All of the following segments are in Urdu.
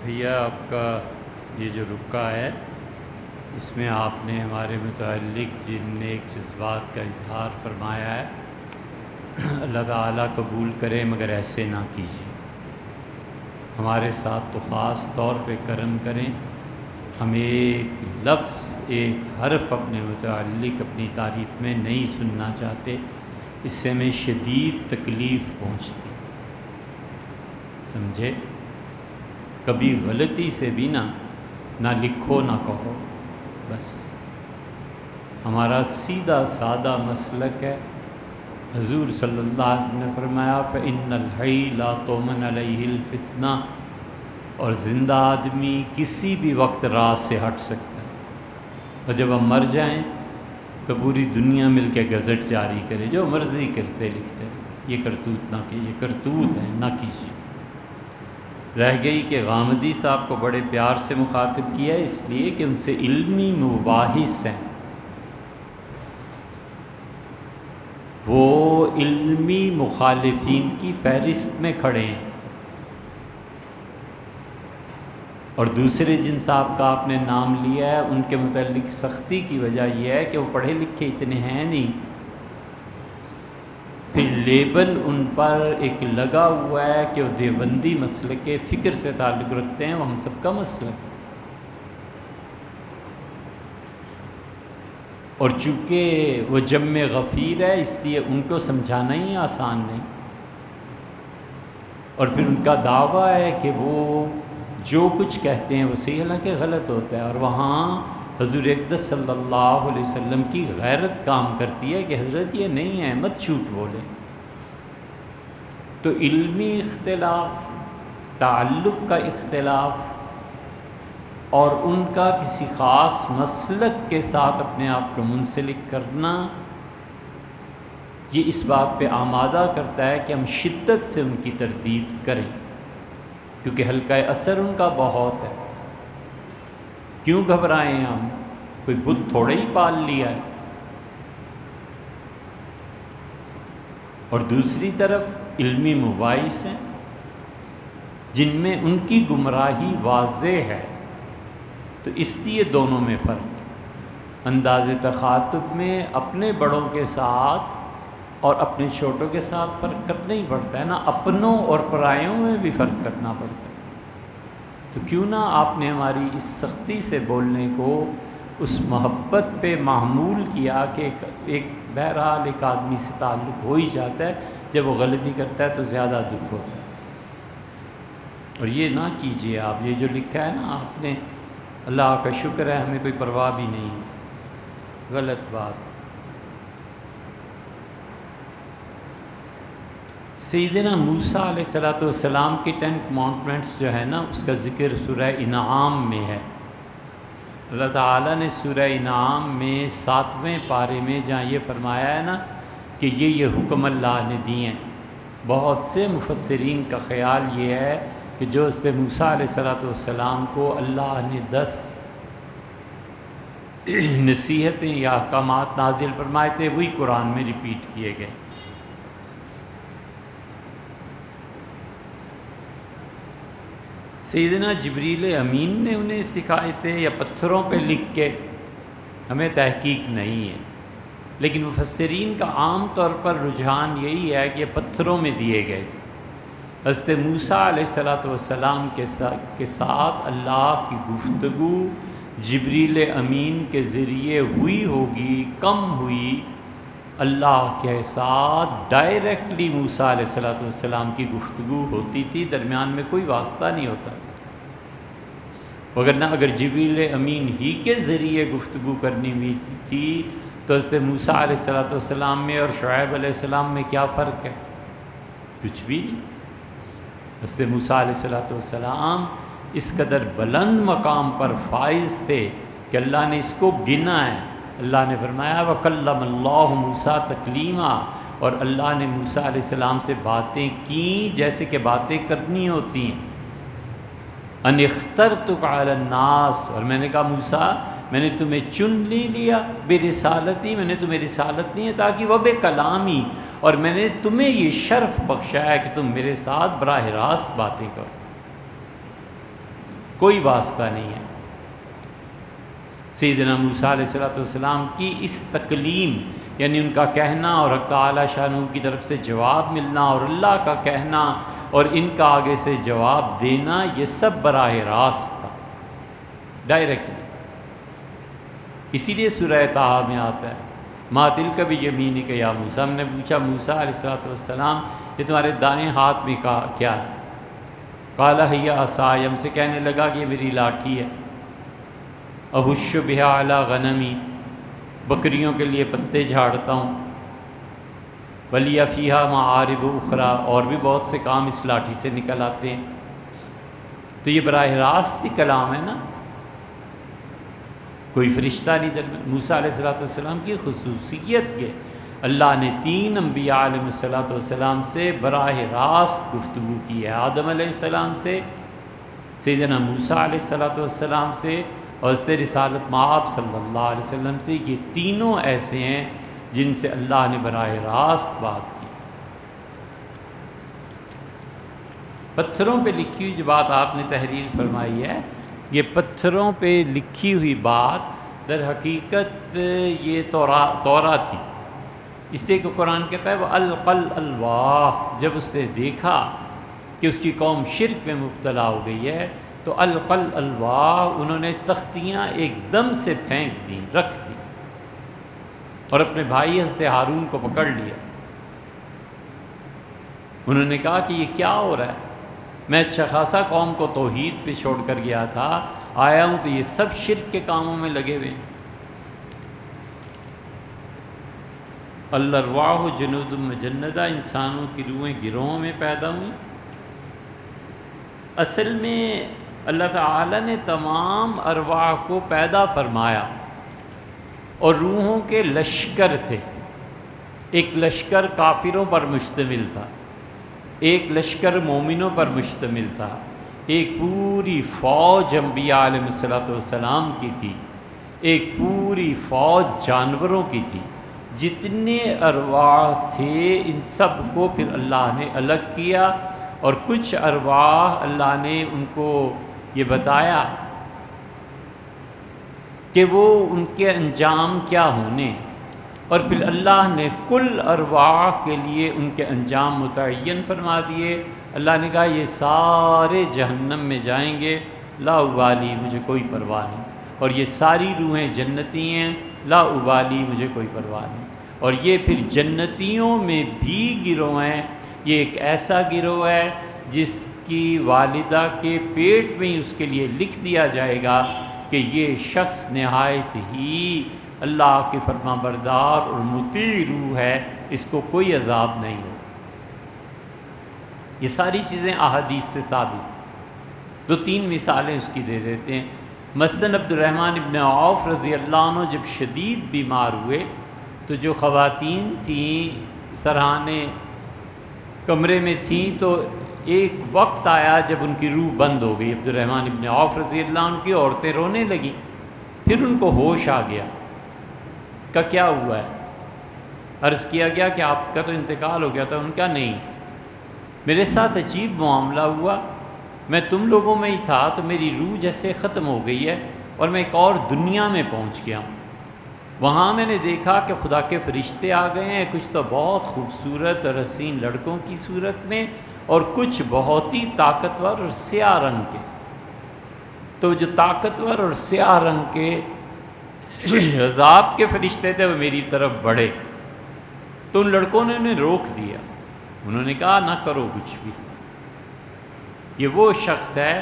بھیا آپ کا یہ جو رکا ہے اس میں آپ نے ہمارے متعلق جن نیک جذبات کا اظہار فرمایا ہے اللہ تعالیٰ قبول کرے، مگر ایسے نہ کیجیے۔ ہمارے ساتھ تو خاص طور پہ کرم کریں، ہم ایک لفظ ایک حرف اپنے متعلق اپنی تعریف میں نہیں سننا چاہتے، اس سے ہمیں شدید تکلیف پہنچتی، سمجھے؟ کبھی غلطی سے بھی نہ لکھو نہ کہو، بس ہمارا سیدھا سادہ مسلک ہے۔ حضور صلی اللہ علیہ وسلم نے فرمایا فَإِنَّ الْحَيَّ لَا تُؤْمَنُ عَلَيْهِ الْفِتْنَةُ، اور زندہ آدمی کسی بھی وقت راہ سے ہٹ سکتا ہے، اور جب ہم مر جائیں تو پوری دنیا مل کے گزٹ جاری کرے، جو مرضی کرتے لکھتے، یہ کرتوت نہ کیجیے، یہ کرتوت ہے نہ کیجیے۔ رہ گئی کہ غامدی صاحب کو بڑے پیار سے مخاطب کیا ہے، اس لیے کہ ان سے علمی مباحث ہیں، وہ علمی مخالفین کی فہرست میں کھڑے ہیں۔ اور دوسرے جن صاحب کا آپ نے نام لیا ہے، ان کے متعلق سختی کی وجہ یہ ہے کہ وہ پڑھے لکھے اتنے ہیں نہیں، پھر لیبل ان پر ایک لگا ہوا ہے کہ وہ دیوبندی مسلک کے فکر سے تعلق رکھتے ہیں، وہ ہم سب کا مسلک ہے۔ اور چونکہ وہ جم غفیر ہے، اس لیے ان کو سمجھانا ہی آسان نہیں۔ اور پھر ان کا دعویٰ ہے کہ وہ جو کچھ کہتے ہیں وہ صحیح، حالانکہ غلط ہوتا ہے، اور وہاں حضور اقدس صلی اللہ علیہ وسلم کی غیرت کام کرتی ہے کہ حضرت یہ نہیں ہے، مت جھوٹ بولیں۔ تو علمی اختلاف، تعلق کا اختلاف، اور ان کا کسی خاص مسلک کے ساتھ اپنے آپ کو منسلک کرنا، یہ اس بات پہ آمادہ کرتا ہے کہ ہم شدت سے ان کی تردید کریں، کیونکہ حلقہ اثر ان کا بہت ہے۔ کیوں گھبرائیں ہم؟ کوئی بت تھوڑے ہی پال لیا ہے۔ اور دوسری طرف علمی مباحث ہیں جن میں ان کی گمراہی واضح ہے، تو اس لیے دونوں میں فرق، انداز تخاطب میں اپنے بڑوں کے ساتھ اور اپنے چھوٹوں کے ساتھ فرق کرنا ہی پڑتا ہے نا، اپنوں اور پرایوں میں بھی فرق کرنا پڑتا ہے۔ تو کیوں نہ آپ نے ہماری اس سختی سے بولنے کو اس محبت پہ معمول کیا کہ ایک بہرحال ایک آدمی سے تعلق ہو ہی جاتا ہے، جب وہ غلطی کرتا ہے تو زیادہ دکھ ہوتا ہے۔ اور یہ نہ کیجیے آپ، یہ جو لکھا ہے نا آپ نے، اللہ کا شکر ہے ہمیں کوئی پرواہ بھی نہیں ہے، غلط بات۔ سیدنا موسیٰ علیہ السلام کی 10 کمانڈمنٹس جو ہے نا، اس کا ذکر سورہ انعام میں ہے۔ اللہ تعالیٰ نے سورہ انعام میں 7ویں پارے میں جہاں یہ فرمایا ہے نا کہ یہ حکم اللہ نے دیے ہیں، بہت سے مفسرین کا خیال یہ ہے کہ جو حضرت موسیٰ علیہ السلام کو اللہ نے 10 نصیحتیں یا احکامات نازل فرمائے تھے، وہی قرآن میں ریپیٹ کیے گئے۔ سیدنا جبریل امین نے انہیں سکھائے تھے یا پتھروں پہ لکھ کے، ہمیں تحقیق نہیں ہے، لیکن مفسرین کا عام طور پر رجحان یہی ہے کہ یہ پتھروں میں دیے گئے تھے۔ حضرت موسیٰ علیہ السلام کے ساتھ اللہ کی گفتگو جبریل امین کے ذریعے ہوئی ہوگی، کم ہوئی، اللہ کے ساتھ ڈائریکٹلی موسیٰ علیہ السلام کی گفتگو ہوتی تھی، درمیان میں کوئی واسطہ نہیں ہوتا۔ وگرنہ اگر جبریل امین ہی کے ذریعے گفتگو کرنی ہوئی تھی تو حضرت موسیٰ علیہ السلام میں اور شعیب علیہ السلام میں کیا فرق ہے؟ کچھ بھی نہیں۔ حضرت موسیٰ علیہ السلام اس قدر بلند مقام پر فائز تھے کہ اللہ نے اس کو گنا ہے۔ اللہ نے فرمایا وَكَلَّمَ اللَّهُ مُوسَىٰ تَكْلِيمًا، اور اللہ نے موسیٰ علیہ السلام سے باتیں کیں جیسے کہ باتیں کرنی ہوتی ہیں۔ أَنِ اخْتَرْتُكَ عَلَى النَّاسِ، اور میں نے کہا موسیٰ میں نے تمہیں چن لیا برسالتی، میں نے تمہیں رسالت نہیں ہے تاکہ وہ بے کلامی، اور میں نے تمہیں یہ شرف بخشا ہے کہ تم میرے ساتھ براہ راست باتیں کرو۔ کوئی واسطہ نہیں ہے۔ سیدنا موسیٰ علیہ السلام کی اس تکلیم، یعنی ان کا کہنا اور حق تعالی شانہ کی طرف سے جواب ملنا اور اللہ کا کہنا اور ان کا آگے سے جواب دینا، یہ سب براہ راست تھا، ڈائریکٹلی۔ اسی لیے سورہ طٰہٰ میں آتا ہے ما تلک بیمینک یا موسیٰ، ہم نے پوچھا موسیٰ علیہ السلام یہ تمہارے دائیں ہاتھ میں کیا ہے؟ قال ہی عصای، ہم سے کہنے لگا کہ یہ میری لاٹھی ہے، احش بہا علی غنمی، بکریوں کے لیے پتے جھاڑتا ہوں، ولی فیہا معارب اخری، اور بھی بہت سے کام اس لاٹھی سے نکل آتے ہیں۔ تو یہ براہ راست ہی کلام ہے نا، کوئی فرشتہ نہیں درمیان۔ موسیٰ علیہ السلام کی خصوصیت کے اللہ نے 3 انبیاء علیہ السلام سے براہ راست گفتگو کی ہے، آدم علیہ السلام سے، سیدنا موسیٰ علیہ السلام سے، اور حضرت رسالت مآب صلی اللہ علیہ وسلم سے۔ یہ تینوں ایسے ہیں جن سے اللہ نے براہ راست بات کی۔ پتھروں پہ لکھی ہوئی جو بات آپ نے تحریر فرمائی ہے، یہ پتھروں پہ لکھی ہوئی بات در حقیقت یہ تورا تھی، اس سے کہ قرآن کہتا ہے وہ القل الواح، جب اس سے دیکھا کہ اس کی قوم شرک میں مبتلا ہو گئی ہے تو القل الواح، انہوں نے تختیاں ایک دم سے پھینک دیں، رکھ دیں، اور اپنے بھائی حضرت ہارون کو پکڑ لیا۔ انہوں نے کہا کہ یہ کیا ہو رہا ہے؟ میں اچھا خاصا قوم کو توحید پہ چھوڑ کر گیا تھا، آیا ہوں تو یہ سب شرک کے کاموں میں لگے ہوئے ہیں۔ الارواح جنود مجندہ، انسانوں کی روحیں گروہوں میں پیدا ہوئیں۔ اصل میں اللہ تعالی نے تمام ارواح کو پیدا فرمایا اور روحوں کے لشکر تھے۔ ایک لشکر کافروں پر مشتمل تھا، ایک لشکر مومنوں پر مشتمل تھا، ایک پوری فوج انبیاء علیہ السلام کی تھی، ایک پوری فوج جانوروں کی تھی۔ جتنے ارواح تھے ان سب کو پھر اللہ نے الگ کیا، اور کچھ ارواح اللہ نے ان کو یہ بتایا کہ وہ ان کے انجام کیا ہونے، اور پھر اللہ نے کل ارواح کے لیے ان کے انجام متعین فرما دیے۔ اللہ نے کہا یہ سارے جہنم میں جائیں گے، لا ابالی، مجھے کوئی پرواہ نہیں، اور یہ ساری روحیں جنتی ہیں، لا ابالی، مجھے کوئی پرواہ نہیں۔ اور یہ پھر جنتیوں میں بھی گروہ ہیں، یہ ایک ایسا گروہ ہے جس کی والدہ کے پیٹ میں ہی اس کے لیے لکھ دیا جائے گا کہ یہ شخص نہایت ہی اللہ کے فرما بردار اور مطیع روح ہے، اس کو کوئی عذاب نہیں ہو۔ یہ ساری چیزیں احادیث سے ثابت۔ 2-3 مثالیں اس کی دے دیتے ہیں۔ مثلاً عبد الرحمن ابن عوف رضی اللہ عنہ جب شدید بیمار ہوئے تو جو خواتین تھیں سرحانے کمرے میں تھیں، تو ایک وقت آیا جب ان کی روح بند ہو گئی، عبد الرحمن ابن عوف رضی اللہ عنہ کی عورتیں رونے لگیں، پھر ان کو ہوش آ گیا کہ کیا ہوا ہے۔ عرض کیا گیا کہ آپ کا تو انتقال ہو گیا تھا۔ ان کا نہیں، میرے ساتھ عجیب معاملہ ہوا، میں تم لوگوں میں ہی تھا تو میری روح جیسے ختم ہو گئی ہے اور میں ایک اور دنیا میں پہنچ گیا ہوں۔ وہاں میں نے دیکھا کہ خدا کے فرشتے آ گئے ہیں، کچھ تو بہت خوبصورت اور حسین لڑکوں کی صورت میں، اور کچھ بہت ہی طاقتور اور سیاہ رنگ کے۔ تو جو طاقتور اور سیاہ رنگ کے عذاب کے فرشتے تھے وہ میری طرف بڑھے، تو ان لڑکوں نے انہیں روک دیا، انہوں نے کہا نہ کرو کچھ بھی۔ یہ وہ شخص ہے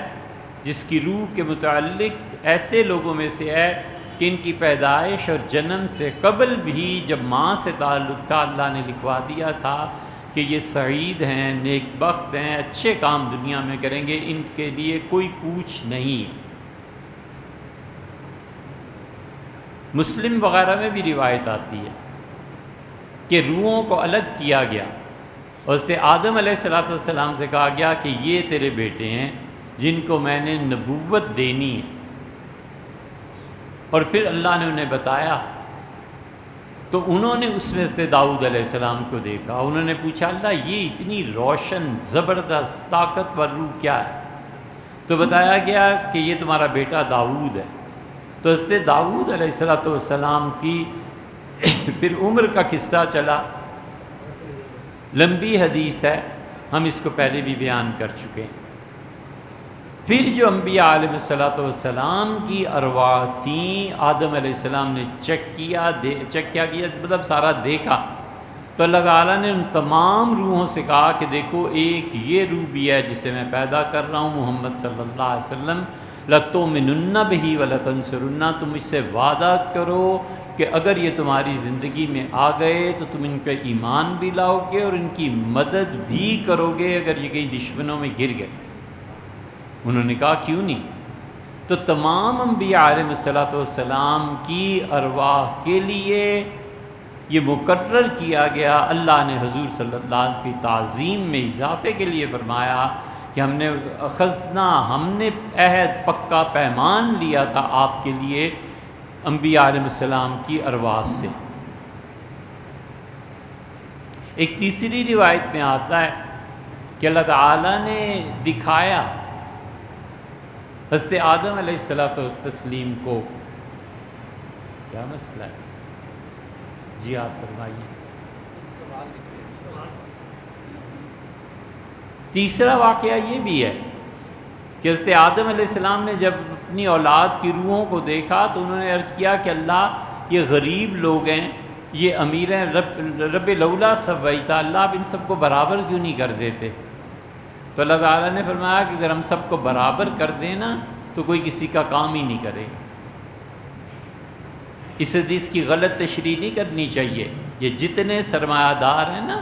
جس کی روح کے متعلق ایسے لوگوں میں سے ہے کہ ان کی پیدائش اور جنم سے قبل بھی جب ماں سے تعلق تھا اللہ نے لکھوا دیا تھا کہ یہ سعید ہیں، نیک بخت ہیں، اچھے کام دنیا میں کریں گے، ان کے لیے کوئی پوچھ نہیں ہے۔ مسلم وغیرہ میں بھی روایت آتی ہے کہ روحوں کو الگ کیا گیا، حضرت آدم علیہ السلام سے کہا گیا کہ یہ تیرے بیٹے ہیں جن کو میں نے نبوت دینی ہے، اور پھر اللہ نے انہیں بتایا تو انہوں نے اس میں سے داؤد علیہ السلام کو دیکھا، انہوں نے پوچھا اللہ یہ اتنی روشن زبردست طاقتور روح کیا ہے؟ تو بتایا گیا کہ یہ تمہارا بیٹا داؤد ہے۔ تو حضرت داؤد علیہ السلام کی پھر عمر کا قصہ چلا، لمبی حدیث ہے، ہم اس کو پہلے بھی بیان کر چکے ہیں۔ پھر جو انبیاء علیہ السلام کی ارواح تھیں، آدم علیہ السلام نے چیک کیا مطلب سارا دیکھا، تو اللہ تعالیٰ نے ان تمام روحوں سے کہا کہ دیکھو ایک یہ روح بھی ہے جسے میں پیدا کر رہا ہوں، محمد صلی اللہ علیہ وسلم، لَتُؤْمِنُنَّ بِهِ وَلَتَنْصُرُنَّ، تم اس سے وعدہ کرو کہ اگر یہ تمہاری زندگی میں آ گئے تو تم ان پہ ایمان بھی لاؤ گے اور ان کی مدد بھی کرو گے اگر یہ کہیں دشمنوں میں گر گئے۔ انہوں نے کہا کیوں نہیں؟ تو تمام انبیاء علیہ السلام کی ارواح کے لیے یہ مقرر کیا گیا۔ اللہ نے حضور صلی اللہ علیہ وسلم کی تعظیم میں اضافے کے لیے فرمایا کہ ہم نے عہد پکا پیمان لیا تھا آپ کے لیے انبیاء علیہ السلام کی ارواح سے۔ ایک تیسری روایت میں آتا ہے کہ اللہ تعالیٰ نے دکھایا حضرت آدم علیہ السلام کو، کیا مسئلہ ہے؟ جی آپ فرمائیے۔ تیسرا واقعہ یہ بھی ہے کہ حضرت آدم علیہ السلام نے جب اپنی اولاد کی روحوں کو دیکھا تو انہوں نے عرض کیا کہ اللہ یہ غریب لوگ ہیں، یہ امیر ہیں، رب لولا سویتا، اللہ آپ ان سب کو برابر کیوں نہیں کر دیتے؟ تو اللہ تعالیٰ نے فرمایا کہ اگر ہم سب کو برابر کر دیں نا تو کوئی کسی کا کام ہی نہیں کرے۔ اس حدیث کی غلط تشریح نہیں کرنی چاہیے۔ یہ جتنے سرمایہ دار ہیں نا،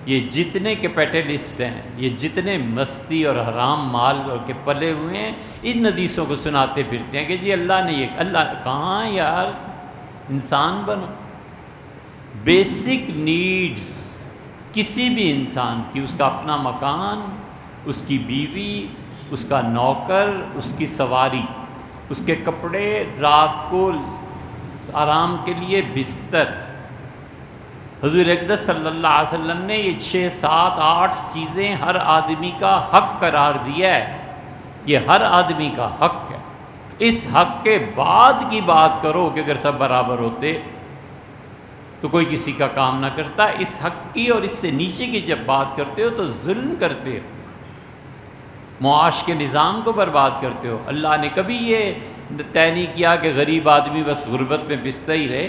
یہ جتنے کیپٹلسٹ ہیں، یہ جتنے مستی اور حرام مال کے پلے ہوئے ہیں، ان حدیثوں کو سناتے پھرتے ہیں کہ جی اللہ نے یہ، اللہ کہاں یار، انسان بنو۔ بیسک نیڈز کسی بھی انسان کی، اس کا اپنا مکان، اس کی بیوی، اس کا نوکر، اس کی سواری، اس کے کپڑے، رات کو آرام کے لیے بستر۔ حضور اقدس صلی اللہ علیہ وسلم نے یہ 6 7 8 چیزیں ہر آدمی کا حق قرار دیا ہے، یہ ہر آدمی کا حق ہے۔ اس حق کے بعد کی بات کرو کہ اگر سب برابر ہوتے تو کوئی کسی کا کام نہ کرتا۔ اس حق کی اور اس سے نیچے کی جب بات کرتے ہو تو ظلم کرتے ہو، معاش کے نظام کو برباد کرتے ہو۔ اللہ نے کبھی یہ طے نہیں کیا کہ غریب آدمی بس غربت میں پستا ہی رہے۔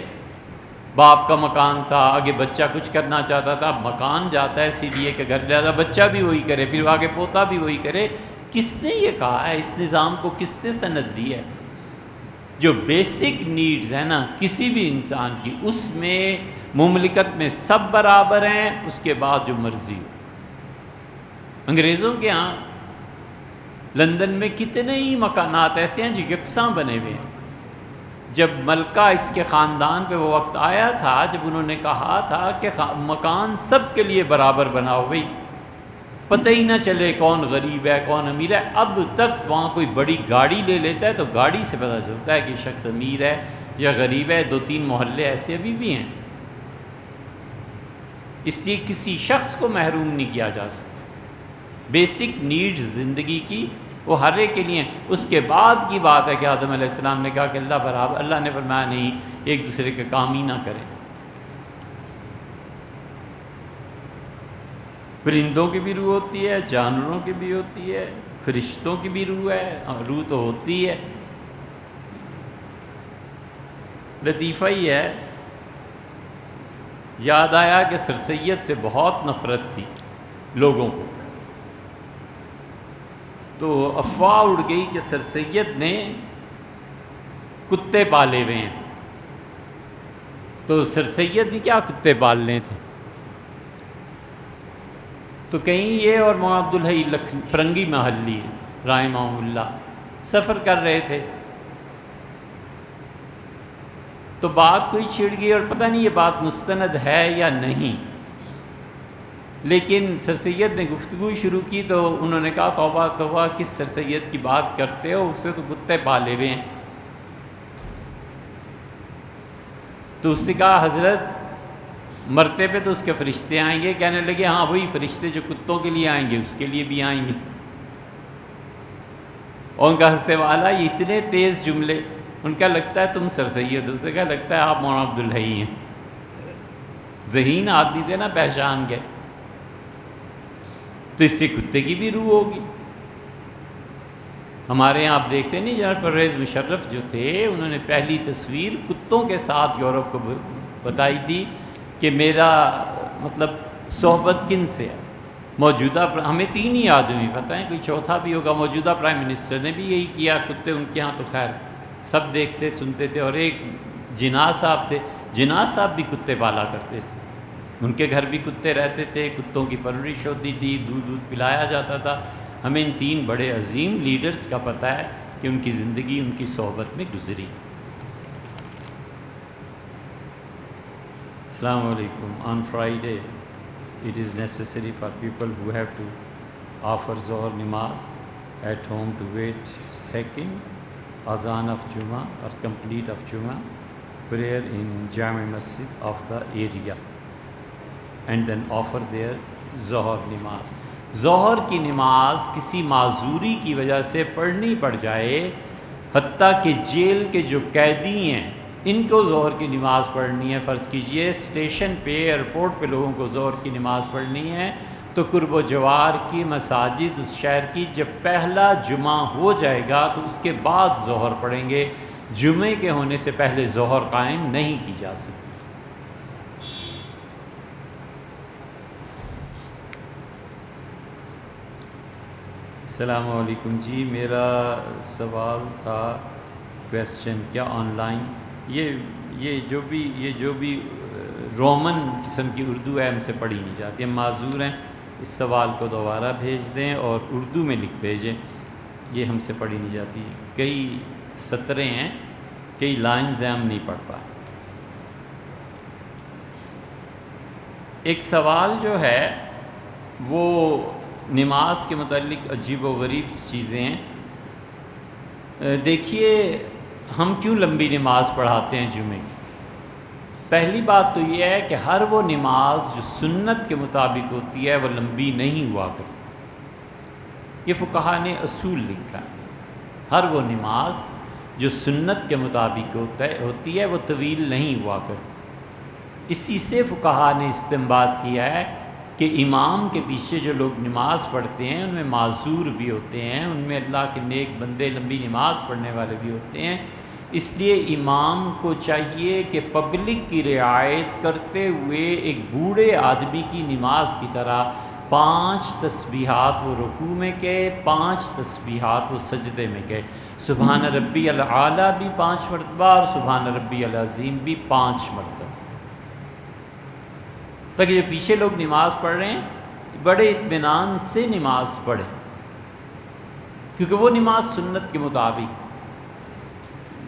باپ کا مکان تھا، آگے بچہ کچھ کرنا چاہتا تھا، مکان جاتا ہے اسی لیے کہ گھر لہذا بچہ بھی وہی کرے، پھر آگے پوتا بھی وہی کرے۔ کس نے یہ کہا ہے؟ اس نظام کو کس نے سند دی ہے؟ جو بیسک نیڈز ہیں نا کسی بھی انسان کی، اس میں مملکت میں سب برابر ہیں، اس کے بعد جو مرضی ہو۔ انگریزوں کے ہاں لندن میں کتنے ہی مکانات ایسے ہیں جو یکساں بنے ہوئے ہیں۔ جب ملکہ اس کے خاندان پہ وہ وقت آیا تھا جب انہوں نے کہا تھا کہ مکان سب کے لیے برابر بناؤ، بھائی پتہ ہی نہ چلے کون غریب ہے کون امیر ہے۔ اب تک وہاں کوئی بڑی گاڑی لے لیتا ہے تو گاڑی سے پتہ چلتا ہے کہ شخص امیر ہے یا غریب ہے۔ 2-3 محلے ایسے ابھی بھی ہیں۔ اس لیے کسی شخص کو محروم نہیں کیا جا سکتا۔ بیسک نیڈز زندگی کی وہ ہر ایک کے لیے ہیں۔ اس کے بعد کی بات ہے کہ آدم علیہ السلام نے کہا کہ اللہ برابر، اللہ نے فرمایا نہیں، ایک دوسرے کے کام ہی نہ کریں۔ پرندوں کی بھی روح ہوتی ہے، جانوروں کی بھی ہوتی ہے، فرشتوں کی بھی روح ہے، روح تو ہوتی ہے۔ لطیفہ ہی ہے، یاد آیا کہ سر سید سے بہت نفرت تھی لوگوں کو، تو افواہ اڑ گئی کہ سر سید نے کتے پالے ہوئے ہیں۔ تو سر سید نے کیا کتے پالنے تھے؟ تو کہیں یہ اور مولانا عبدالحی فرنگی محلی رحمہ اللہ سفر کر رہے تھے، تو بات کوئی چھڑ گئی اور پتہ نہیں یہ بات مستند ہے یا نہیں، لیکن سر سید نے گفتگو شروع کی تو انہوں نے کہا توبہ توبہ، کس سر سید کی بات کرتے ہو، اس سے تو کتے پالے ہوئے ہیں۔ تو اس سے کہا حضرت مرتے پہ تو اس کے فرشتے آئیں گے۔ کہنے لگے ہاں وہی فرشتے جو کتوں کے لیے آئیں گے اس کے لیے بھی آئیں گے۔ اور ان کا ہنستے والا یہ اتنے تیز جملے، ان کا لگتا ہے تم سر سید، دوسرے کا لگتا ہے آپ مولانا عبدالحی ہیں. ذہین آدمی تھے نا، پہچان گئے. تو اس سے کتے کی بھی روح ہوگی. ہمارے یہاں آپ دیکھتے نہیں، جنرل پرویز مشرف جو تھے، انہوں نے پہلی تصویر کتوں کے ساتھ یورپ کو بتائی تھی کہ میرا مطلب صحبت کن سے ہے. موجودہ ہمیں 3 ہی آدمی پتہ ہیں، کوئی چوتھا بھی ہوگا. موجودہ پرائم منسٹر نے بھی یہی کیا. کتے ان کے ہاں تو خیر سب دیکھتے سنتے تھے. اور ایک جناح صاحب تھے، جناح صاحب بھی کتے پالا کرتے تھے. ان کے گھر بھی کتے رہتے تھے، کتوں کی پرورش ہوتی تھی، دودھ پلایا جاتا تھا. ہمیں ان 3 بڑے عظیم لیڈرز کا پتہ ہے کہ ان کی زندگی ان کی صحبت میں گزری. السلام علیکم. On Friday it is necessary for people who have to offer Zohar Namaz at home to wait second Azan of Jummah or complete of Jummah prayer in Jami Masjid of the area and then offer their Zohar Namaz. ظہر کی نماز کسی معذوری کی وجہ سے پڑھنی پڑ جائے، حتیٰ کہ جیل کے جو قیدی ہیں ان کو ظہر کی نماز پڑھنی ہے. فرض کیجئے اسٹیشن پہ ایئرپورٹ پہ لوگوں کو ظہر کی نماز پڑھنی ہے، تو قرب و جوار کی مساجد اس شہر کی جب پہلا جمعہ ہو جائے گا تو اس کے بعد ظہر پڑھیں گے. جمعے کے ہونے سے پہلے ظہر قائم نہیں کی جا سکتی. السلام علیکم جی، میرا سوال تھا کویسچن، کیا آن لائن یہ جو بھی رومن قسم کی اردو ہے ہم سے پڑھی نہیں جاتی. ہم معذور ہیں، اس سوال کو دوبارہ بھیج دیں اور اردو میں لکھ بھیجیں. یہ ہم سے پڑھی نہیں جاتی. کئی سطریں ہیں، کئی لائنز ہیں، ہم نہیں پڑھ پائے. ایک سوال جو ہے وہ نماز کے متعلق عجیب و غریب چیزیں ہیں. دیکھیے ہم کیوں لمبی نماز پڑھاتے ہیں جمعے کی؟ پہلی بات تو یہ ہے کہ ہر وہ نماز جو سنت کے مطابق ہوتی ہے وہ لمبی نہیں ہوا کرتی. یہ فقہا نے اصول لکھا ہے. ہر وہ نماز جو سنت کے مطابق ہوتی ہے وہ طویل نہیں ہوا کرتی. اسی سے فقہا نے استنباط کیا ہے کہ امام کے پیچھے جو لوگ نماز پڑھتے ہیں ان میں معذور بھی ہوتے ہیں، ان میں اللہ کے نیک بندے لمبی نماز پڑھنے والے بھی ہوتے ہیں. اس لیے امام کو چاہیے کہ پبلک کی رعایت کرتے ہوئے ایک بوڑھے آدمی کی نماز کی طرح 5 تسبیحات وہ رکوع میں کہے، 5 تسبیحات وہ سجدے میں کہے. سبحان ربی الاعلیٰ بھی 5 مرتبہ اور سبحان ربی العظیم بھی 5 مرتبہ، تاکہ جو پیچھے لوگ نماز پڑھ رہے ہیں بڑے اطمینان سے نماز پڑھیں، کیونکہ وہ نماز سنت کے مطابق.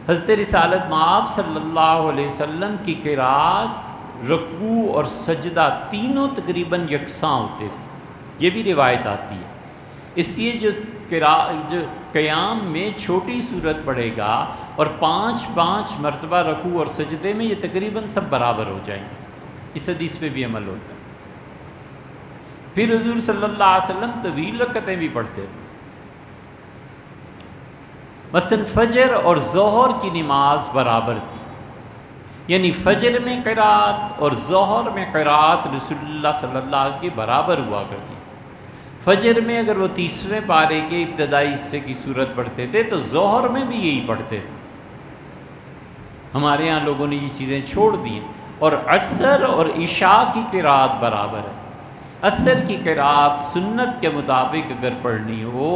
حضرت رسالت مآب صلی اللہ علیہ وسلم کی قرات، رکوع اور سجدہ تینوں تقریباً یکساں ہوتے تھے. یہ بھی روایت آتی ہے. اس لیے جو قیام میں چھوٹی صورت پڑھے گا اور 5 مرتبہ رکوع اور سجدے میں، یہ تقریباً سب برابر ہو جائیں گے. اس حدیث پہ بھی عمل ہوتا ہے. پھر حضور صلی اللہ علیہ وسلم طویل رکعتیں بھی پڑھتے تھے. مثلا فجر اور ظہر کی نماز برابر تھی، یعنی فجر میں قرات اور ظہر میں قرات رسول اللہ صلی اللہ علیہ وسلم کے برابر ہوا کرتی. فجر میں اگر وہ 30ویں پارے کے ابتدائی حصے کی صورت پڑھتے تھے تو ظہر میں بھی یہی پڑھتے تھے. ہمارے ہاں لوگوں نے یہ چیزیں چھوڑ دی ہیں. اور عصر اور عشاء کی قرات برابر ہے. عصر کی قرات سنت کے مطابق اگر پڑھنی ہو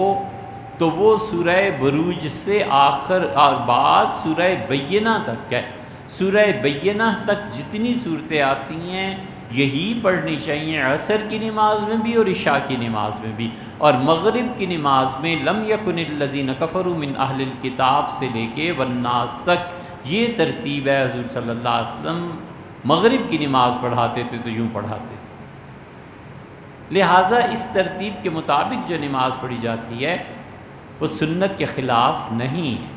تو وہ سورہ بروج سے آخر بعد سورہ بینہ تک ہے. سورہ بینہ تک جتنی صورتیں آتی ہیں یہی پڑھنی چاہیے، عصر کی نماز میں بھی اور عشاء کی نماز میں بھی. اور مغرب کی نماز میں لم یکن الذین کفروا من اہل الکتاب سے لے کے والناس تک یہ ترتیب ہے. حضور صلی اللہ علیہ وسلم مغرب کی نماز پڑھاتے تھے تو یوں پڑھاتے تھے. لہٰذا اس ترتیب کے مطابق جو نماز پڑھی جاتی ہے وہ سنت کے خلاف نہیں ہے.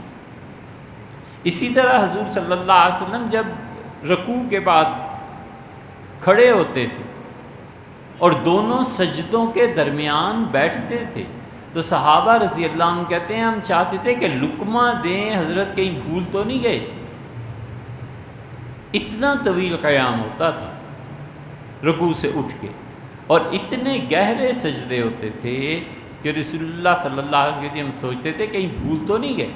اسی طرح حضور صلی اللہ علیہ وسلم جب رکوع کے بعد کھڑے ہوتے تھے اور دونوں سجدوں کے درمیان بیٹھتے تھے تو صحابہ رضی اللہ عنہ کہتے ہیں ہم چاہتے تھے کہ لقمہ دیں، حضرت کہیں بھول تو نہیں گئے، اتنا طویل قیام ہوتا تھا رکوع سے اٹھ کے، اور اتنے گہرے سجدے ہوتے تھے کہ رسول اللہ صلی اللہ علیہ وسلم ہم سوچتے تھے کہیں بھول تو نہیں گئے۔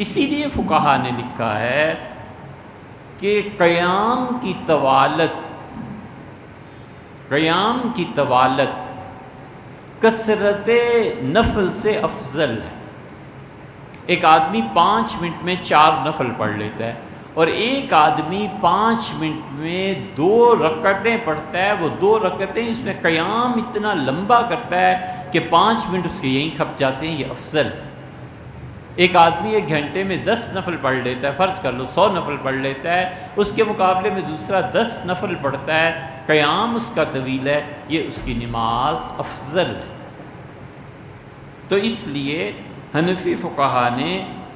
اسی لیے فقہا نے لکھا ہے کہ قیام کی طوالت کثرت نفل سے افضل ہے۔ ایک آدمی 5 منٹ میں 4 نفل پڑھ لیتا ہے، اور ایک آدمی 5 منٹ میں 2 رکعتیں پڑھتا ہے، وہ 2 رکعتیں اس میں قیام اتنا لمبا کرتا ہے کہ 5 منٹ اس کے یہیں کھپ جاتے ہیں، یہ افضل ہے۔ ایک آدمی 1 گھنٹے میں 10 نفل پڑھ لیتا ہے، فرض کر لو 100 نفل پڑھ لیتا ہے، اس کے مقابلے میں دوسرا 10 نفل پڑھتا ہے، قیام اس کا طویل ہے، یہ اس کی نماز افضل ہے۔ تو اس لیے حنفی فقہا نے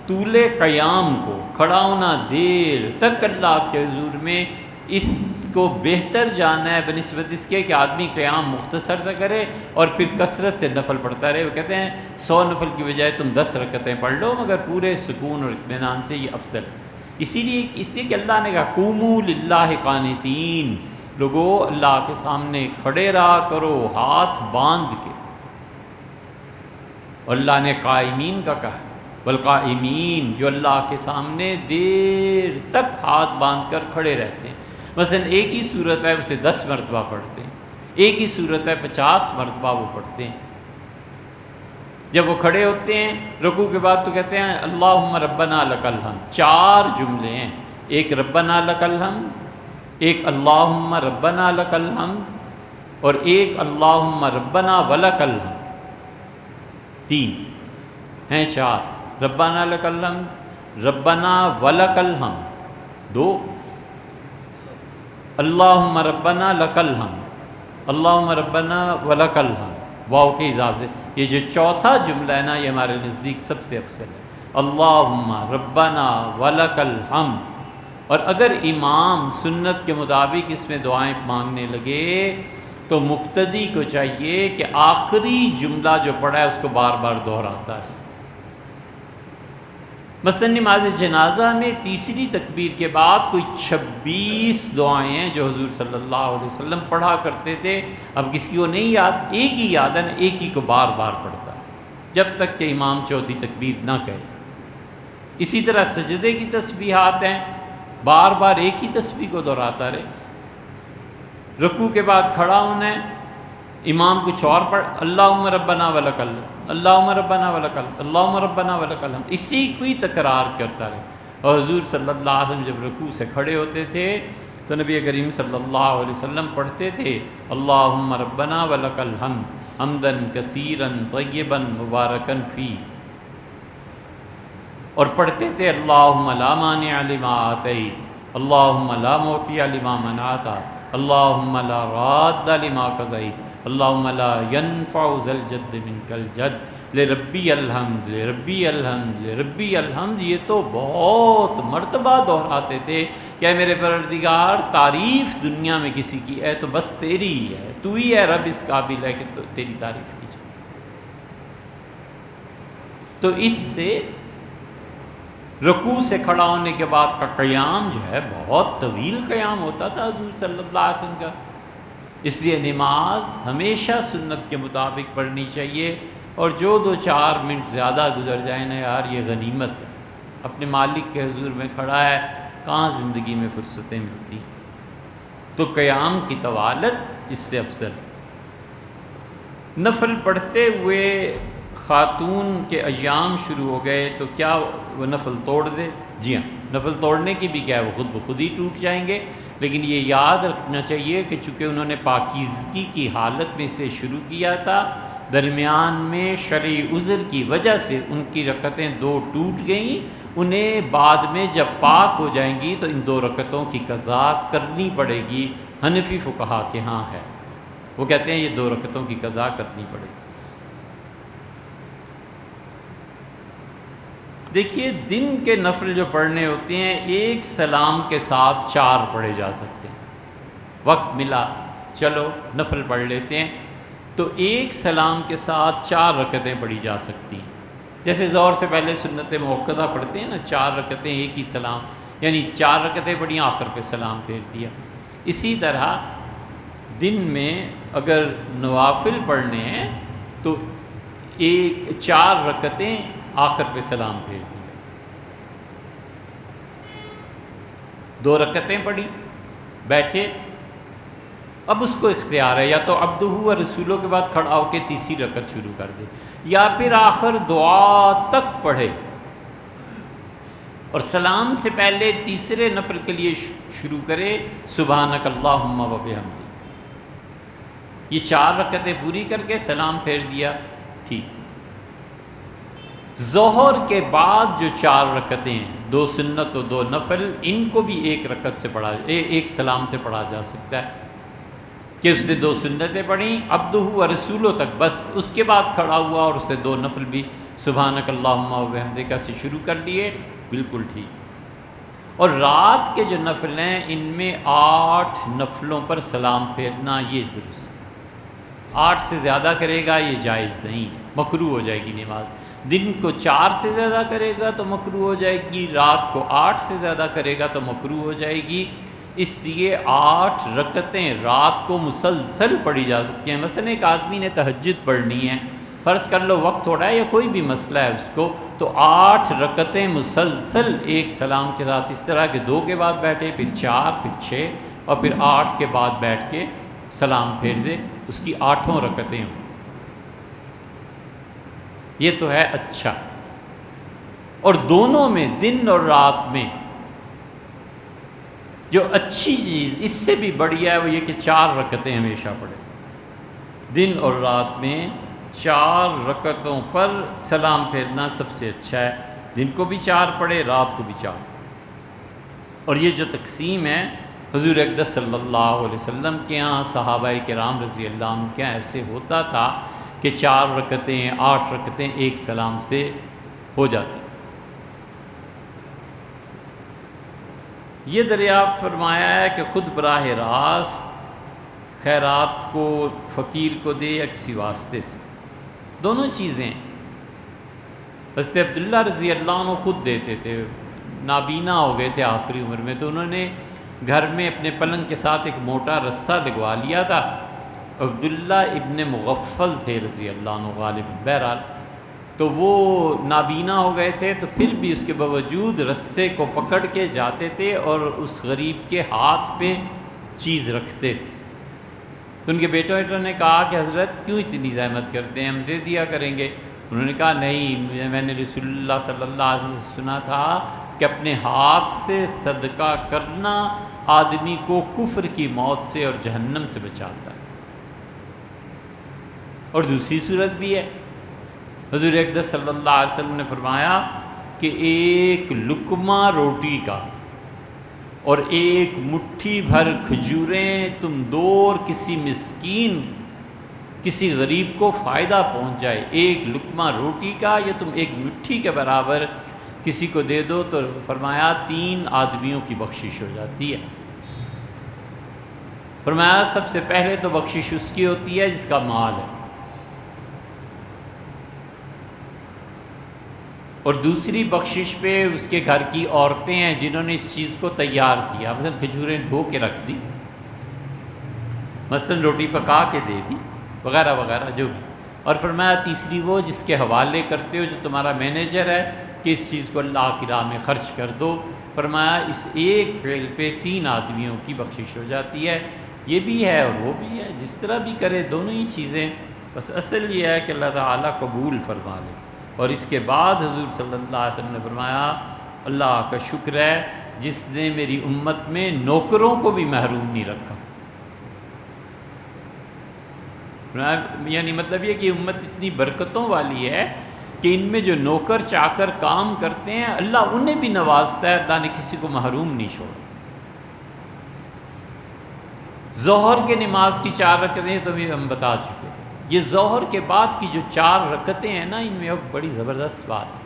طول قیام کو، کھڑا ہونا دیر تک اللہ کے حضور میں، اس کو بہتر جانا ہے بنسبت اس کے کہ آدمی قیام مختصر سے کرے اور پھر کثرت سے نفل پڑھتا رہے۔ وہ کہتے ہیں 100 نفل کی بجائے تم 10 رکعتیں پڑھ لو، مگر پورے سکون اور اطمینان سے، یہ افضل ہے۔ اسی لیے کہ اللہ نے کہا قوموا للہ قانتین، لوگو اللہ کے سامنے کھڑے رہا کرو ہاتھ باندھ کے، اور اللہ نے قائمین کا کہا، والقائمین، جو اللہ کے سامنے دیر تک ہاتھ باندھ کر کھڑے رہتے ہیں۔ مثلا ایک ہی صورت ہے اسے 10 مرتبہ پڑھتے ہیں، ایک ہی صورت ہے 50 مرتبہ وہ پڑھتے ہیں۔ جب وہ کھڑے ہوتے ہیں رکوع کے بعد تو کہتے ہیں اللہم ربنا لک الحمد، 4 جملے ہیں، ایک ربنا لک الحمد، ایک اللہم ربنا لک الحمد، اور ایک اللہم ربنا ولک الحمد، 3 ہیں، 4 ربنا لک الحمد، ربنا ولک الحمد 2، اللہم ربنا لک الحمد، اللہم ربنا ولک الحمد، واو کے حساب سے۔ یہ جو چوتھا جملہ ہے نا، یہ ہمارے نزدیک سب سے افضل ہے، اللہم ربنا ولک الحمد۔ اور اگر امام سنت کے مطابق اس میں دعائیں مانگنے لگے تو مقتدی کو چاہیے کہ آخری جملہ جو پڑھا ہے اس کو بار بار دہراتا ہے۔ مثلا نماز جنازہ میں تیسری تکبیر کے بعد کوئی 26 دعائیں ہیں جو حضور صلی اللہ علیہ وسلم پڑھا کرتے تھے۔ اب کسی کو نہیں یاد، ایک ہی یاد ہے نا، ایک ہی کو بار بار پڑھتا ہے جب تک کہ امام چوتھی تکبیر نہ کہے۔ اسی طرح سجدے کی تسبیحات ہیں، بار بار ایک ہی تسبیح کو دہراتا رہے۔ رکوع کے بعد کھڑا ہونا ہے، امام کچھ اور پڑھ، اللہم ربنا ولک الحمد، اللہم ربنا ولک الحمد، اللہم ربنا ولک الحمد، اسی کو ہی تکرار کرتا رہے۔ اور حضور صلی اللہ علیہ وسلم جب رکوع سے کھڑے ہوتے تھے تو نبی کریم صلی اللہ علیہ وسلم پڑھتے تھے اللہم ربنا ولک الحمد حمدن کثیرن طیبن مبارکن فی، اور پڑھتے تھے اللہم لا مانع لما آتیت، اللہم لا معطی لما منعت، اللہم لا راد لما قضیت، اللہم لا ینفع ذا الجد منک الجد، لربی الحمد لربی الحمد لربی الحمد۔ یہ تو بہت مرتبہ دہراتے تھے کہ اے میرے پروردگار، تعریف دنیا میں کسی کی ہے تو بس تیری ہی ہے، تو ہی ہے رب اس قابل ہے کہ تیری تعریف کی جائے۔ تو اس سے رکوع سے کھڑا ہونے کے بعد کا قیام جو ہے بہت طویل قیام ہوتا تھا حضور صلی اللہ علیہ وسلم کا۔ اس لیے نماز ہمیشہ سنت کے مطابق پڑھنی چاہیے، اور جو 2-4 منٹ زیادہ گزر جائیں نا یار، یہ غنیمت ہے۔ اپنے مالک کے حضور میں کھڑا ہے، کہاں زندگی میں فرصتیں ملتی، تو قیام کی طوالت اس سے افضل۔ نفل پڑھتے ہوئے خاتون کے ایام شروع ہو گئے تو کیا وہ نفل توڑ دے؟ جی ہاں، نفل توڑنے کی بھی کیا ہے، وہ خود بخود ہی ٹوٹ جائیں گے، لیکن یہ یاد رکھنا چاہیے کہ چونکہ انہوں نے پاکیزگی کی حالت میں سے شروع کیا تھا، درمیان میں شرعی عذر کی وجہ سے ان کی رکعتیں 2 ٹوٹ گئیں، انہیں بعد میں جب پاک ہو جائیں گی تو ان 2 رکعتوں کی قضا کرنی پڑے گی۔ حنفی فقہا کے ہاں ہے، وہ کہتے ہیں یہ 2 رکعتوں کی قضا کرنی پڑے گی۔ دیکھیے دن کے نفل جو پڑھنے ہوتے ہیں، ایک سلام کے ساتھ 4 پڑھے جا سکتے ہیں۔ وقت ملا چلو نفل پڑھ لیتے ہیں، تو ایک سلام کے ساتھ 4 رکعتیں پڑھی جا سکتی ہیں. جیسے ظہر سے پہلے سنت موقدہ پڑھتے ہیں نا، 4 رکعتیں ایک ہی سلام، یعنی 4 رکعتیں پڑھی آخر پہ سلام پھیر دیا. اسی طرح دن میں اگر نوافل پڑھنے ہیں تو 4 رکعتیں آخر پہ سلام پھیر دی. 2 رکعتیں پڑھی، بیٹھے، اب اس کو اختیار ہے یا تو عبدہ و رسولوں کے بعد کھڑا ہو کے تیسری رکعت شروع کر دے، یا پھر آخر دعا تک پڑھے اور سلام سے پہلے تیسرے نفل کے لیے شروع کرے سبحانک اللہم و بحمدک. یہ 4 رکعتیں پوری کر کے سلام پھیر دیا، ٹھیک. ظہر کے بعد جو 4 رکعتیں ہیں، 2 سنت و 2 نفل، ان کو بھی ایک رکعت سے پڑھا، ایک سلام سے پڑھا جا سکتا ہے کہ اس نے 2 سنتیں پڑھیں عبدہ و رسولوں تک، بس اس کے بعد کھڑا ہوا اور اس نے 2 نفل بھی سبحانک اللہم و بحمدک سے شروع کر لیے، بالکل ٹھیک. اور رات کے جو نفل ہیں ان میں 8 نفلوں پر سلام پھیرنا یہ درست. 8 سے زیادہ کرے گا یہ جائز نہیں ہے، مکروہ ہو جائے گی نماز. دن کو 4 سے زیادہ کرے گا تو مکروہ ہو جائے گی، رات کو 8 سے زیادہ کرے گا تو مکروہ ہو جائے گی. اس لیے 8 رکعتیں رات کو مسلسل پڑھی جا سکتی ہیں. مثلا ایک آدمی نے تہجد پڑھنی ہے، فرض کر لو وقت تھوڑا ہے یا کوئی بھی مسئلہ ہے اس کو، تو 8 رکعتیں مسلسل ایک سلام کے ساتھ، اس طرح کہ 2 کے بعد بیٹھے، پھر 4، پھر 6 اور پھر 8 کے بعد بیٹھ کے سلام پھیر دے، اس کی 8 رکعتیں ہوں. یہ تو ہے اچھا. اور دونوں میں دن اور رات میں جو اچھی چیز اس سے بھی بڑھیا ہے وہ یہ کہ 4 رکعتیں ہمیشہ پڑھے. دن اور رات میں 4 رکعتوں پر سلام پھیرنا سب سے اچھا ہے. دن کو بھی 4 پڑھے، رات کو بھی 4. اور یہ جو تقسیم ہے حضور اقدس صلی اللہ علیہ وسلم کے ہاں، صحابہ کرام رضی اللہ عنہ کے ہاں ایسے ہوتا تھا کہ 4 رکعتیں 8 رکعتیں ایک سلام سے ہو جاتی. یہ دریافت فرمایا ہے کہ خود براہ راست خیرات کو فقیر کو دے یا کسی واسطے سے، دونوں چیزیں. حضرت عبداللہ رضی اللہ عنہ خود دیتے تھے، نابینا ہو گئے تھے آخری عمر میں، تو انہوں نے گھر میں اپنے پلنگ کے ساتھ ایک موٹا رسہ لگوا لیا تھا. عبداللہ ابن مغفل تھے رضی اللہ عنہ غالب، بہرحال تو وہ نابینا ہو گئے تھے، تو پھر بھی اس کے باوجود رسے کو پکڑ کے جاتے تھے اور اس غریب کے ہاتھ پہ چیز رکھتے تھے. تو ان کے بیٹوں نے کہا کہ حضرت کیوں اتنی زحمت کرتے ہیں، ہم دے دیا کریں گے. انہوں نے کہا نہیں، میں نے رسول اللہ صلی اللہ علیہ وسلم سے سنا تھا کہ اپنے ہاتھ سے صدقہ کرنا آدمی کو کفر کی موت سے اور جہنم سے بچاتا ہے. اور دوسری صورت بھی ہے، حضور اقدس صلی اللہ علیہ وسلم نے فرمایا کہ ایک لقمہ روٹی کا اور ایک مٹھی بھر کھجوریں تم دور کسی مسکین، کسی غریب کو فائدہ پہنچ جائے، ایک لقمہ روٹی کا یا تم ایک مٹھی کے برابر کسی کو دے دو، تو فرمایا 3 آدمیوں کی بخشش ہو جاتی ہے. فرمایا سب سے پہلے تو بخشش اس کی ہوتی ہے جس کا مال ہے، اور دوسری بخشش پہ اس کے گھر کی عورتیں ہیں جنہوں نے اس چیز کو تیار کیا، مثلا کھجوریں دھو کے رکھ دی، مثلا روٹی پکا کے دے دی، وغیرہ وغیرہ جو بھی. اور فرمایا تیسری وہ جس کے حوالے کرتے ہو، جو تمہارا مینیجر ہے کہ اس چیز کو اللہ کی راہ میں خرچ کر دو. فرمایا اس ایک فعل پہ 3 آدمیوں کی بخشش ہو جاتی ہے. یہ بھی ہے اور وہ بھی ہے، جس طرح بھی کرے دونوں ہی چیزیں، بس اصل یہ ہے کہ اللہ تعالیٰ قبول فرما لے. اور اس کے بعد حضور صلی اللہ علیہ وسلم نے فرمایا اللہ کا شکر ہے جس نے میری امت میں نوکروں کو بھی محروم نہیں رکھا. یعنی مطلب یہ کہ امت اتنی برکتوں والی ہے کہ ان میں جو نوکر چاکر کام کرتے ہیں اللہ انہیں بھی نوازتا ہے، اللہ نے کسی کو محروم نہیں چھوڑا. ظہر کے نماز کی 4 رکعتیں تو بھی ہم بتا چکے. یہ ظہر کے بعد کی جو 4 رکعتیں ہیں نا، ان میں ایک بڑی زبردست بات ہے.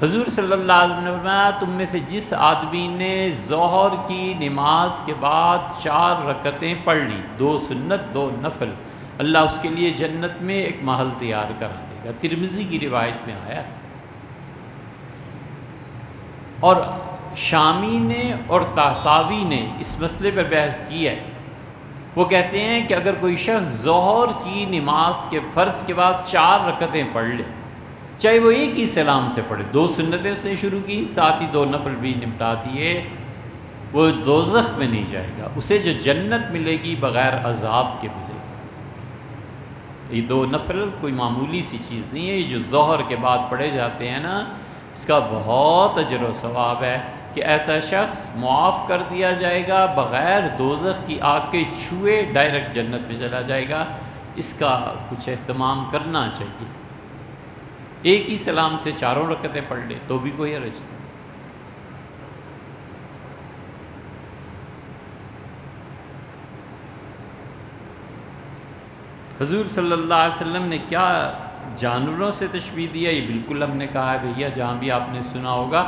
حضور صلی اللہ علیہ وسلم نے فرمایا تم میں سے جس آدمی نے ظہر کی نماز کے بعد 4 رکعتیں پڑھ لی، 2 سنت 2 نفل، اللہ اس کے لیے جنت میں ایک محل تیار کرا دے گا۔ ترمذی کی روایت میں آیا ہے۔ اور شامی نے اور طحطاوی نے اس مسئلے پر بحث کی ہے۔ وہ کہتے ہیں کہ اگر کوئی شخص ظہر کی نماز کے فرض کے بعد 4 رکعتیں پڑھ لے، چاہے وہ ایک ہی سلام سے پڑھے، 2 سنتیں اس نے شروع کی، ساتھ ہی 2 نفل بھی نمٹا دیے، وہ دوزخ میں نہیں جائے گا، اسے جو جنت ملے گی بغیر عذاب کے ملے گی۔ یہ 2 نفل کوئی معمولی سی چیز نہیں ہے، یہ جو ظہر کے بعد پڑھے جاتے ہیں نا، اس کا بہت اجر و ثواب ہے کہ ایسا شخص معاف کر دیا جائے گا، بغیر دوزخ کی آگ کے چھوئے ڈائریکٹ جنت میں چلا جائے گا۔ اس کا کچھ اہتمام کرنا چاہیے۔ ایک ہی سلام سے 4 رکعتیں پڑھ لے تو بھی کوئی حرج نہیں۔ حضور صلی اللہ علیہ وسلم نے کیا جانوروں سے تشبیہ دیا؟ یہ بالکل ہم نے کہا ہے بھیا، جہاں بھی آپ نے سنا ہوگا،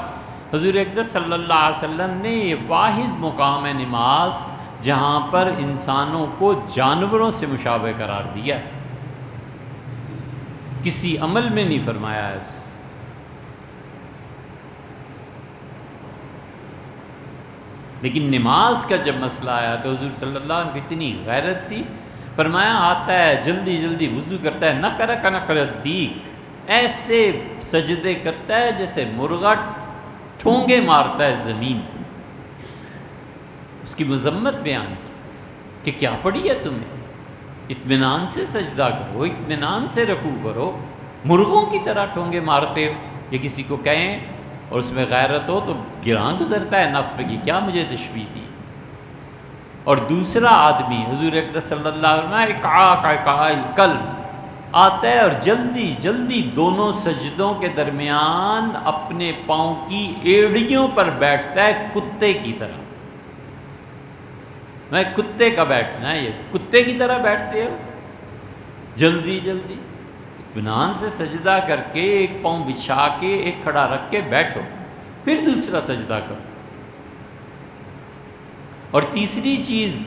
حضور اقدس صلی اللہ علیہ وسلم نے یہ واحد مقام ہے نماز جہاں پر انسانوں کو جانوروں سے مشابہ قرار دیا ہے، کسی عمل میں نہیں فرمایا ہے۔ لیکن نماز کا جب مسئلہ آیا تو حضور صلی اللہ علیہ وسلم کی اتنی غیرت تھی، فرمایا آتا ہے جلدی جلدی وضو کرتا ہے، نہ کرا دیک، ایسے سجدے کرتا ہے جیسے مرغا ٹھونگے مارتا ہے زمین پہ۔ اس کی مذمت بیان کی کہ کیا پڑھی ہے تمہیں، اطمینان سے سجدہ کرو، اطمینان سے رکوع کرو، مرغوں کی طرح ٹھونگے مارتے ہو۔ یہ کسی کو کہیں اور اس میں غیرت ہو تو گراں گزرتا ہے نفس پہ کہ کیا مجھے تشبیہ دی۔ اور دوسرا آدمی حضور اقدس صلی اللہ علیہ وسلم القلب آتا ہے اور جلدی جلدی دونوں سجدوں کے درمیان اپنے پاؤں کی ایڑیوں پر بیٹھتا ہے کتے کی طرح۔ میں کتے کا بیٹھنا ہے، یہ کتے کی طرح بیٹھتے ہو، جلدی جلدی اطمینان سے سجدہ کر کے ایک پاؤں بچھا کے ایک کھڑا رکھ کے بیٹھو، پھر دوسرا سجدہ کرو۔ اور تیسری چیز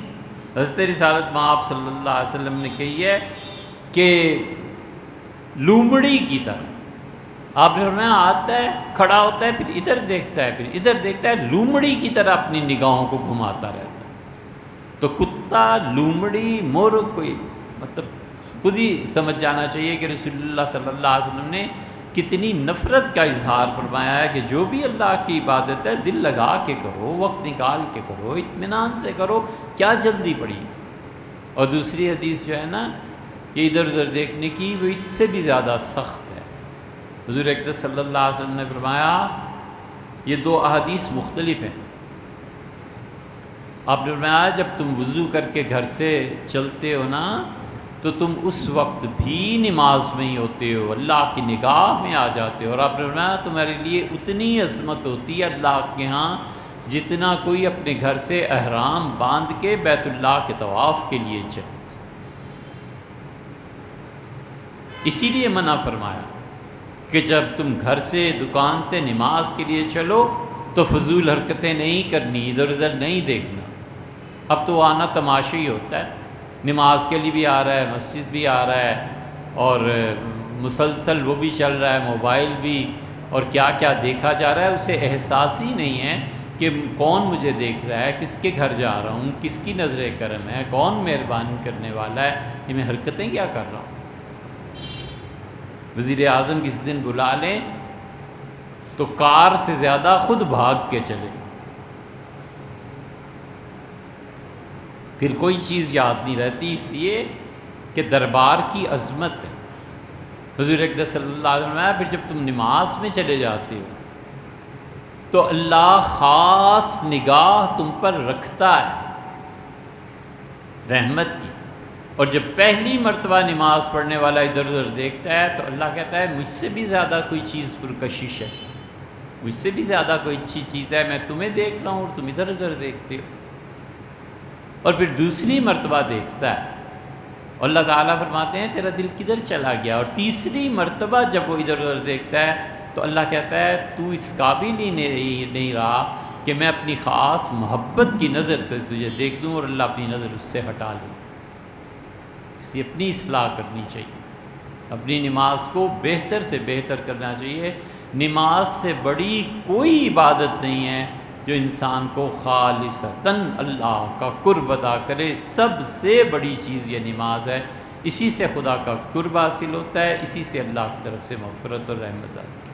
حضرت رسالت مآب صلی اللہ علیہ وسلم نے کہی ہے کہ لومڑی کی طرح آپ نے فرمایا آتا ہے کھڑا ہوتا ہے، پھر ادھر دیکھتا ہے، پھر ادھر دیکھتا ہے، لومڑی کی طرح اپنی نگاہوں کو گھماتا رہتا ہے۔ تو کتا، لومڑی، مرغ، کوئی مطلب خود ہی سمجھ جانا چاہیے کہ رسول اللہ صلی اللہ علیہ وسلم نے کتنی نفرت کا اظہار فرمایا ہے کہ جو بھی اللہ کی عبادت ہے دل لگا کے کرو، وقت نکال کے کرو، اطمینان سے کرو، کیا جلدی پڑی۔ اور دوسری حدیث جو ہے نا یہ ادھر ادھر دیکھنے کی، وہ اس سے بھی زیادہ سخت ہے۔ حضور اقدس صلی اللہ علیہ وسلم نے فرمایا، یہ 2 احادیث مختلف ہیں۔ آپ نے فرمایا جب تم وضو کر کے گھر سے چلتے ہو نا تو تم اس وقت بھی نماز میں ہی ہوتے ہو، اللہ کی نگاہ میں آ جاتے ہو، اور آپ نے فرمایا تمہارے لیے اتنی عظمت ہوتی ہے اللہ کے ہاں جتنا کوئی اپنے گھر سے احرام باندھ کے بیت اللہ کے طواف کے لیے چلے۔ اسی لیے منع فرمایا کہ جب تم گھر سے، دکان سے نماز کے لیے چلو تو فضول حرکتیں نہیں کرنی، ادھر ادھر نہیں دیکھنا۔ اب تو آنا تماشا ہی ہوتا ہے، نماز کے لیے بھی آ رہا ہے، مسجد بھی آ رہا ہے، اور مسلسل وہ بھی چل رہا ہے، موبائل بھی، اور کیا کیا دیکھا جا رہا ہے، اسے احساس ہی نہیں ہے کہ کون مجھے دیکھ رہا ہے، کس کے گھر جا رہا ہوں، کس کی نظر کرم ہے، کون مہربانی کرنے والا ہے، یہ میں حرکتیں کیا کر رہا ہوں۔ وزیر اعظم کسی دن بلا لیں تو کار سے زیادہ خود بھاگ کے چلے، پھر کوئی چیز یاد نہیں رہتی، اس لیے کہ دربار کی عظمت ہے۔ حضور اقدس صلی اللہ علیہ وسلم پھر جب تم نماز میں چلے جاتے ہو تو اللہ خاص نگاہ تم پر رکھتا ہے رحمت کی، اور جب پہلی مرتبہ نماز پڑھنے والا ادھر ادھر دیکھتا ہے تو اللہ کہتا ہے مجھ سے بھی زیادہ کوئی چیز پرکشش ہے، مجھ سے بھی زیادہ کوئی اچھی چیز ہے، میں تمہیں دیکھ رہا ہوں اور تم ادھر ادھر دیکھتے ہو۔ اور پھر دوسری مرتبہ دیکھتا ہے اور اللہ تعالیٰ فرماتے ہیں تیرا دل کدھر چلا گیا، اور تیسری مرتبہ جب وہ ادھر ادھر دیکھتا ہے تو اللہ کہتا ہے تو اس قابل ہی نہیں رہا کہ میں اپنی خاص محبت کی نظر سے تجھے دیکھ دوں، اور اللہ اپنی نظر اس سے ہٹا لے۔ اس لیے اپنی اصلاح کرنی چاہیے، اپنی نماز کو بہتر سے بہتر کرنا چاہیے۔ نماز سے بڑی کوئی عبادت نہیں ہے جو انسان کو خالصتاً اللہ کا قرب ادا کرے، سب سے بڑی چیز یہ نماز ہے، اسی سے خدا کا قرب حاصل ہوتا ہے، اسی سے اللہ کی طرف سے مغفرت اور رحمت آتی ہے۔